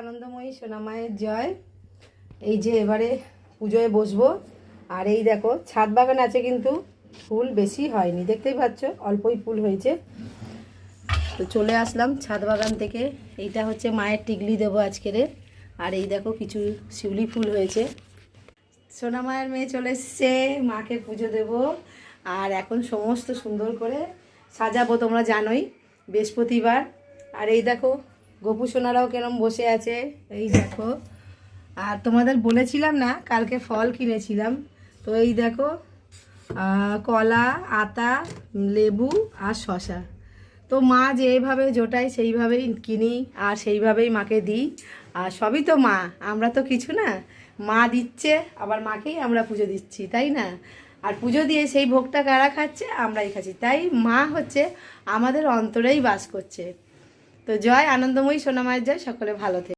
আনন্দময়ী সোনা মায়ের জয়। এই যে এবারে পুজোয় বসবো। আর এই দেখো ছাদ বাগান আছে, কিন্তু ফুল বেশি হয়নি, দেখতেই পাচ্ছ অল্পই ফুল হয়েছে। তো চলে আসলাম ছাদ বাগান থেকে। এইটা হচ্ছে মায়ের টিকলি দেবো আজকের। আর এই দেখো কিছু শিউলি ফুল হয়েছে। সোনা মায়ের মেয়ে চলে এসছে, মাকে পুজো দেব। আর এখন সমস্ত সুন্দর করে সাজাবো, তোমরা জানোই বৃহস্পতিবার। আর এই দেখো গোপু সোনারাও কেরম বসে আছে, এই দেখো। আর তোমাদের বলেছিলাম না, কালকে ফল কিনেছিলাম। তো এই দেখো কলা, আতা, লেবু আর শশা। তো মা যেভাবে জোটায় সেইভাবেই কিনি আর সেইভাবেই মাকে দিই। আর সবই তো মা, আমরা তো কিছু না। মা দিচ্ছে, আবার মাকেই আমরা পুজো দিচ্ছি, তাই না? আর পুজো দিয়ে সেই ভোগটা কারা খাচ্ছে? আমরাই খাচ্ছি। তাই মা হচ্ছে আমাদের অন্তরেই বাস করছে। তো জয় আনন্দময়ী সোনা মায়ের জয়। সকলে ভালো থেকে।